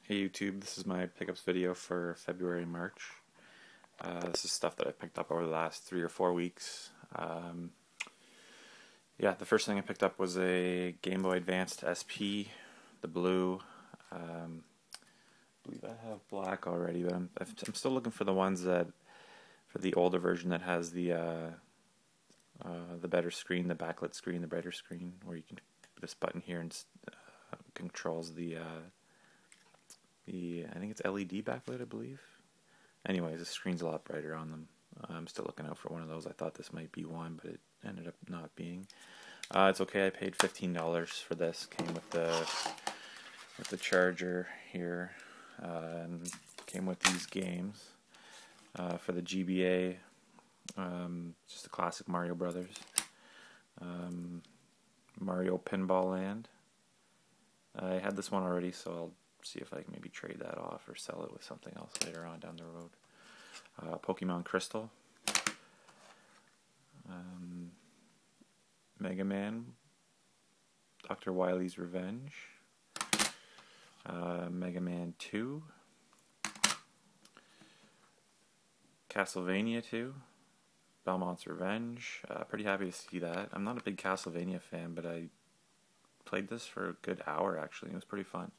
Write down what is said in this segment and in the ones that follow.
Hey YouTube, this is my pickups video for February and March. This is stuff that I picked up over the last 3 or 4 weeks. Yeah, the first thing I picked up was a Game Boy Advanced SP, the blue. I believe I have black already, but I'm still looking for the ones that, for the older version that has the better screen, the backlit screen, the brighter screen, where you can this button here and controls the I think it's LED backlit, I believe. Anyways, the screen's a lot brighter on them. I'm still looking out for one of those. I thought this might be one, but it ended up not being. It's okay. I paid $15 for this. Came with the charger here, and came with these games for the GBA. Just the classic Mario Brothers, Mario Pinball Land. I had this one already, so I'll see if I can maybe trade that off or sell it with something else later on down the road. Pokemon Crystal, Mega Man, Dr. Wily's Revenge, Mega Man 2, Castlevania 2, Belmont's Revenge. Pretty happy to see that. I'm not a big Castlevania fan, but I played this for a good hour actually. It was pretty fun.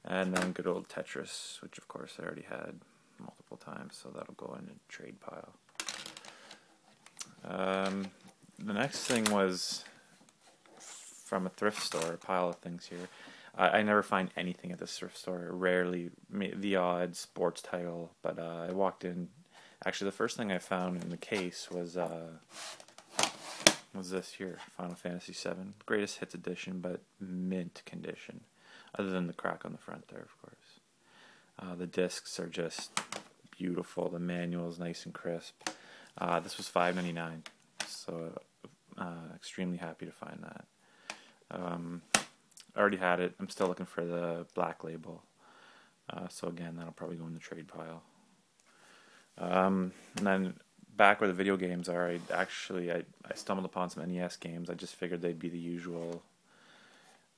And then good old Tetris, which of course I already had multiple times, so that'll go in a trade pile. The next thing was from a thrift store, a pile of things here. I never find anything at this thrift store, rarely, the odd sports title, but I walked in. Actually, the first thing I found in the case was this here, Final Fantasy VII, Greatest Hits Edition, but mint condition. Other than the crack on the front there, of course. The discs are just beautiful. The manual is nice and crisp. This was $5.99, so extremely happy to find that. I already had it. I'm still looking for the black label. So again, that'll probably go in the trade pile. And then back where the video games are, I stumbled upon some NES games. I just figured they'd be the usual.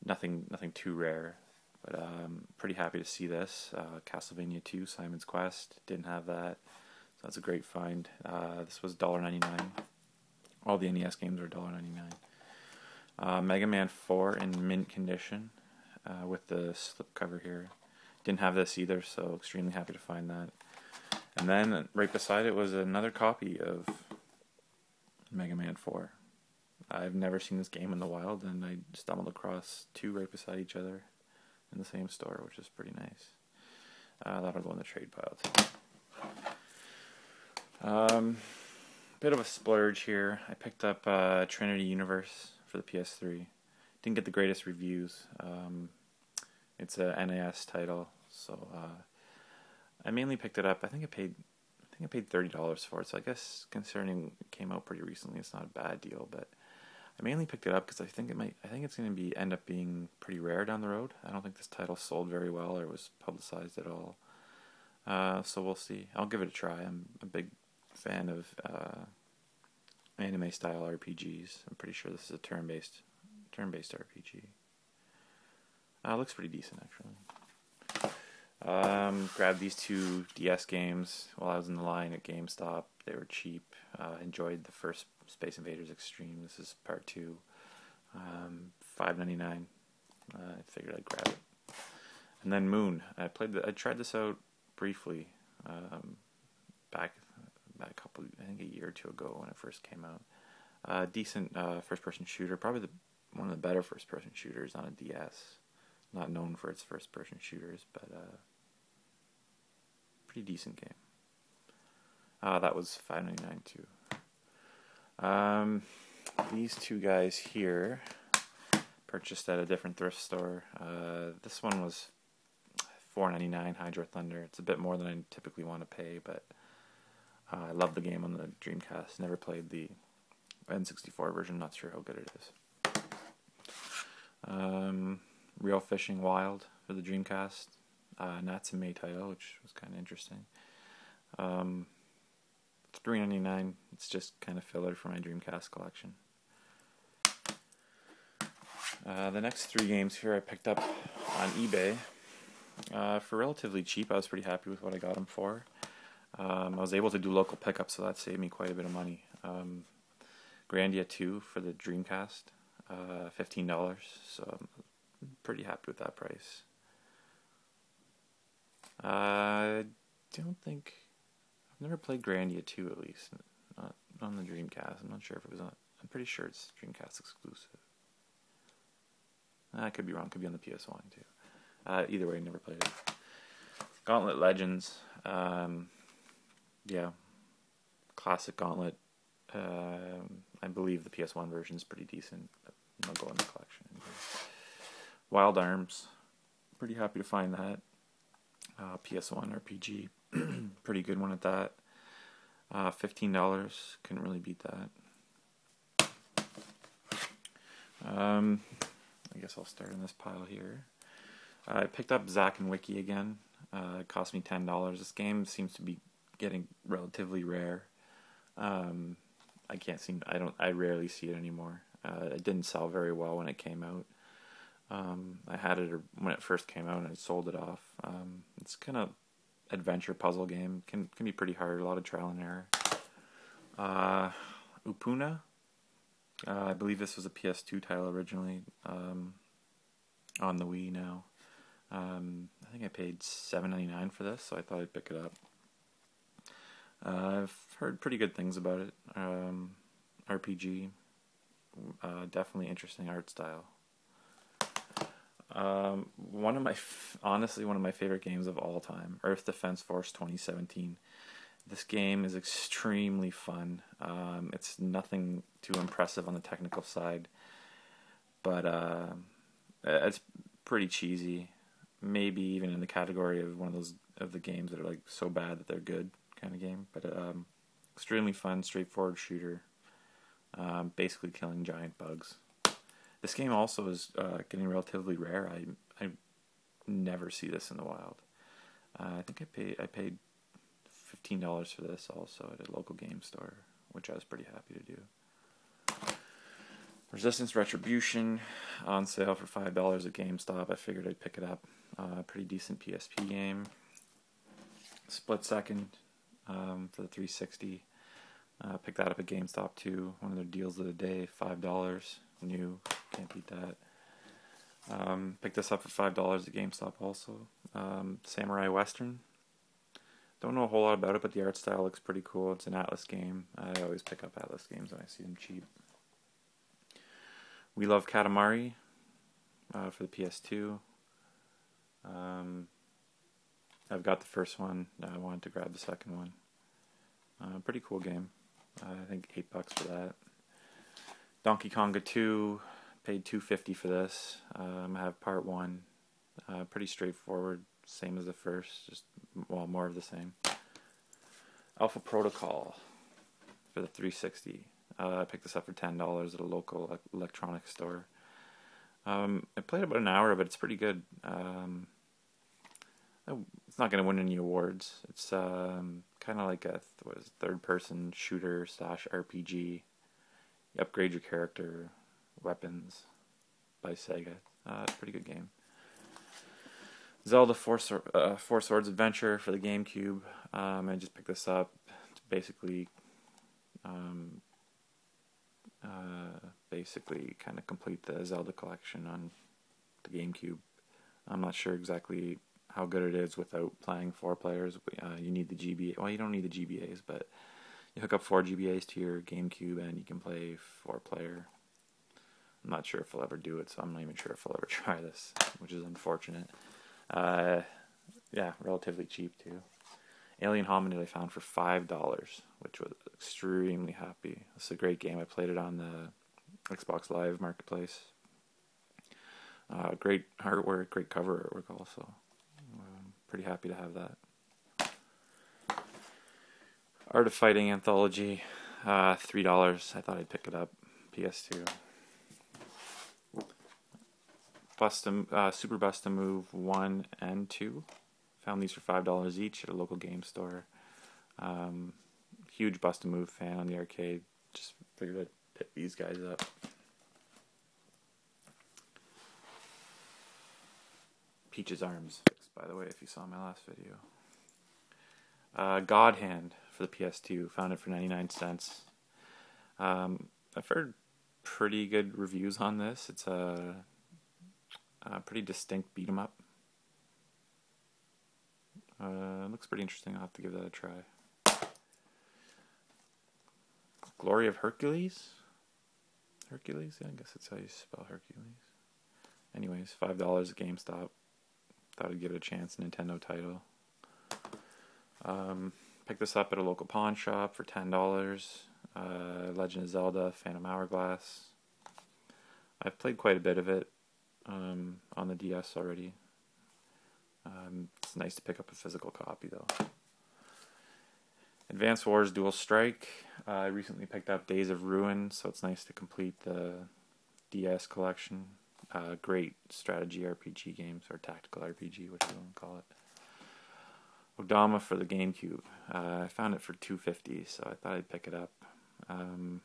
Nothing too rare, but pretty happy to see this. Castlevania 2, Simon's Quest, didn't have that, so that's a great find. This was $1.99. All the NES games are $1.99. Mega Man 4 in mint condition with the slipcover here. Didn't have this either, so extremely happy to find that. And then right beside it was another copy of Mega Man 4. I've never seen this game in the wild, and I stumbled across two right beside each other in the same store, which is pretty nice. That'll go in the trade pile too. Bit of a splurge here. I picked up Trinity Universe for the PS3. Didn't get the greatest reviews. It's a NES title, so I mainly picked it up. I think I paid $30 for it. So I guess considering it came out pretty recently, it's not a bad deal, but I mainly picked it up because I think it's going to end up being pretty rare down the road. I don't think this title sold very well or was publicized at all. So we'll see. I'll give it a try. I'm a big fan of anime style RPGs. I'm pretty sure this is a turn-based RPG. Looks pretty decent actually. Grabbed these two DS games while I was in the line at GameStop. They were cheap. Enjoyed the first Space Invaders Extreme. This is part 2. $5.99. I figured I'd grab it. And then Moon. I tried this out briefly back a couple, I think a year or two ago when it first came out. Decent first-person shooter. Probably one of the better first-person shooters on a DS. Not known for its first-person shooters, but pretty decent game. That was $5.99 too. These two guys here purchased at a different thrift store. This one was $4.99, Hydro Thunder. It's a bit more than I typically want to pay, but I love the game on the Dreamcast. Never played the N64 version. Not sure how good it is. Real Fishing Wild for the Dreamcast. Natsume title, which was kind of interesting. $3.99. It's just kind of filler for my Dreamcast collection. The next three games here I picked up on eBay. For relatively cheap, I was pretty happy with what I got them for. I was able to do local pickup, so that saved me quite a bit of money. Grandia 2 for the Dreamcast, $15, so I'm pretty happy with that price. I don't think... I've never played Grandia 2, at least. Not on the Dreamcast. I'm not sure if it was on... I'm pretty sure it's Dreamcast exclusive. I could be wrong. Could be on the PS1, too. Either way, never played it. Gauntlet Legends. Yeah. Classic Gauntlet. I believe the PS1 version is pretty decent. I'll go in the collection. Wild Arms. Pretty happy to find that. PS1 RPG. Pretty good one at that. $15. Couldn't really beat that. I guess I'll start in this pile here. I picked up Zack and Wiki again. It cost me $10. This game seems to be getting relatively rare. I rarely see it anymore. It didn't sell very well when it came out. I had it when it first came out and I sold it off. It's kind of adventure puzzle game. Can be pretty hard. A lot of trial and error. Upuna. I believe this was a PS2 title originally. On the Wii now. I think I paid $7.99 for this, so I thought I'd pick it up. I've heard pretty good things about it. RPG, definitely interesting art style. Honestly, one of my favorite games of all time, Earth Defense Force 2017. This game is extremely fun. It's nothing too impressive on the technical side, but it's pretty cheesy. Maybe even in the category of one of those of the games that are like so bad that they're good kind of game. But extremely fun, straightforward shooter. Basically killing giant bugs. This game also is getting relatively rare. I never see this in the wild. I think I paid $15 for this also at a local game store, which I was pretty happy to do. Resistance Retribution on sale for $5 at GameStop. I figured I'd pick it up. Pretty decent PSP game. Split Second for the 360. Picked that up at GameStop too. One of their deals of the day, $5 new. Can't beat that. Picked this up for $5 at GameStop also. Samurai Western. Don't know a whole lot about it, but the art style looks pretty cool. It's an Atlas game. I always pick up Atlas games when I see them cheap. We Love Katamari for the PS2. I've got the first one. I wanted to grab the second one. Pretty cool game. I think $8 for that. Donkey Konga 2. Paid $2.50 for this. I have part 1. Pretty straightforward. Same as the first. Just more of the same. Alpha Protocol for the 360. I picked this up for $10 at a local electronics store. I played about an hour of it. It's pretty good. It's not going to win any awards. It's kind of like a third-person shooter / RPG. You upgrade your character, weapons by Sega. Pretty good game. Zelda Four Swords Adventure for the GameCube. I just picked this up to basically kind of complete the Zelda collection on the GameCube. I'm not sure exactly how good it is without playing 4 players. You need the GBA. Well, you don't need the GBAs, but you hook up 4 GBAs to your GameCube and you can play 4-player. I'm not sure if I'll ever do it, so I'm not even sure if I'll ever try this, which is unfortunate. Yeah, relatively cheap too. Alien Hominid I found for $5, which was extremely happy. It's a great game. I played it on the Xbox Live Marketplace. Great artwork, great cover artwork also. Pretty happy to have that. Art of Fighting Anthology, $3. I thought I'd pick it up. PS2. Super Bust-A-Move 1 and 2. Found these for $5 each at a local game store. Huge Bust-A-Move fan on the arcade. Just figured I'd pick these guys up. Peach's arms fixed, by the way, if you saw my last video. God Hand for the PS2. Found it for 99 cents. I've heard pretty good reviews on this. It's a pretty distinct beat 'em up. Looks pretty interesting. I'll have to give that a try. Glory of Hercules? Hercules? Yeah, I guess that's how you spell Hercules. Anyways, $5 at GameStop. Thought I'd give it a chance. Nintendo title. Picked this up at a local pawn shop for $10. Legend of Zelda, Phantom Hourglass. I've played quite a bit of it on the DS already. It's nice to pick up a physical copy though. Advance Wars Dual Strike. I recently picked up Days of Ruin, so it's nice to complete the DS collection. Great strategy RPG games, or tactical RPG, whatever you want to call it. Odama for the GameCube. I found it for $2.50, so I thought I'd pick it up. I'm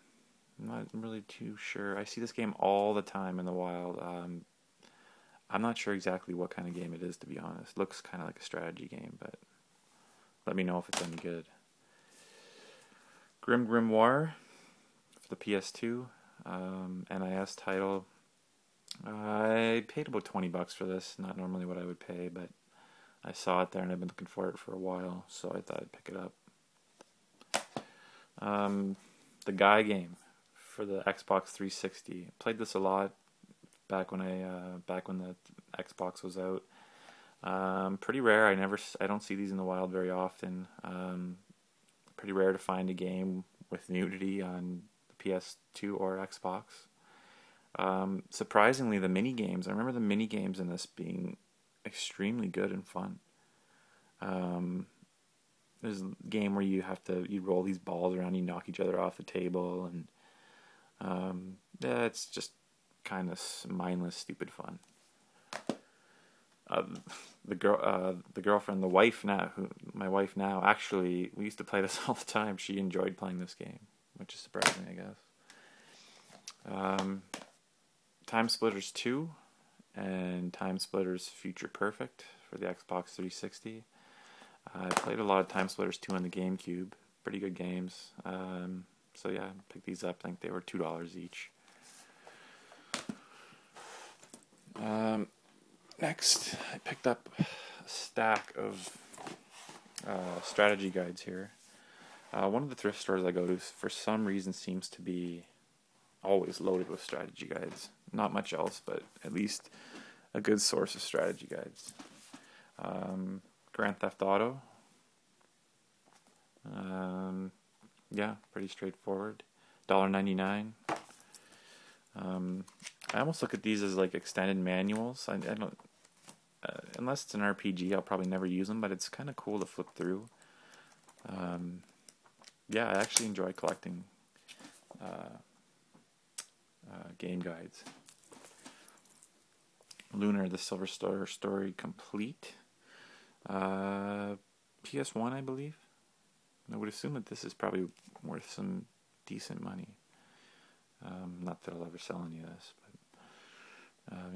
not really too sure. I see this game all the time in the wild. I'm not sure exactly what kind of game it is, to be honest. Looks kind of like a strategy game, but let me know if it's any good. Grim Grimoire for the PS2, NIS title. I paid about $20 for this. Not normally what I would pay, but I saw it there and I've been looking for it for a while, so I thought I'd pick it up. The Guy game for the Xbox 360. Played this a lot back when the Xbox was out. Pretty rare. I don't see these in the wild very often. Pretty rare to find a game with nudity on the PS2 or Xbox. Surprisingly, the mini games. I remember the mini games in this being extremely good and fun. There's a game where you roll these balls around, you knock each other off the table, and it's just kind of mindless, stupid fun. My wife now, actually, we used to play this all the time. She enjoyed playing this game, which is surprising, I guess. Time Splitters 2 and Time Splitters Future Perfect for the Xbox 360. I played a lot of Time Splitters 2 on the GameCube. Pretty good games. So yeah, picked these up. I think they were $2 each. Next, I picked up a stack of strategy guides here. One of the thrift stores I go to, for some reason, seems to be always loaded with strategy guides. Not much else, but at least a good source of strategy guides. Grand Theft Auto. Yeah, pretty straightforward. $1.99. I almost look at these as like extended manuals. I don't, unless it's an RPG, I'll probably never use them, but it's kind of cool to flip through. Yeah, I actually enjoy collecting game guides. Lunar, the Silver Star Story Complete. PS1, I believe. I would assume that this is probably worth some decent money. Not that I'll ever sell any of this, but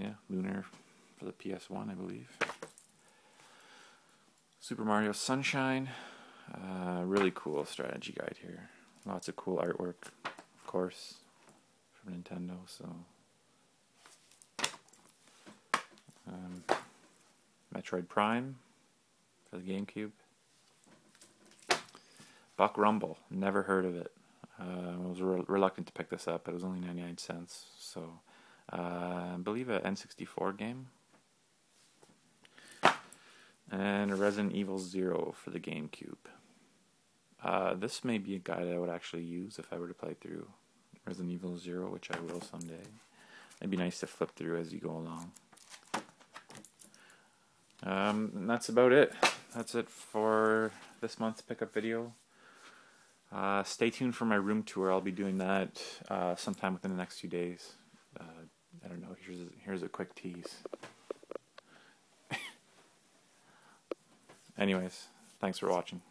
yeah, Lunar for the PS1, I believe. Super Mario Sunshine. Really cool strategy guide here. Lots of cool artwork, of course, from Nintendo. So, Metroid Prime for the GameCube. Buck Rumble. Never heard of it. I was reluctant to pick this up, but it was only 99 cents. So, I believe an N64 game. And a Resident Evil 0 for the GameCube. This may be a guide I would actually use if I were to play through Resident Evil 0, which I will someday. It'd be nice to flip through as you go along. And that's about it. That's it for this month's pickup video. Stay tuned for my room tour. I'll be doing that sometime within the next few days. I don't know. Here's a quick tease. Anyways, thanks for watching.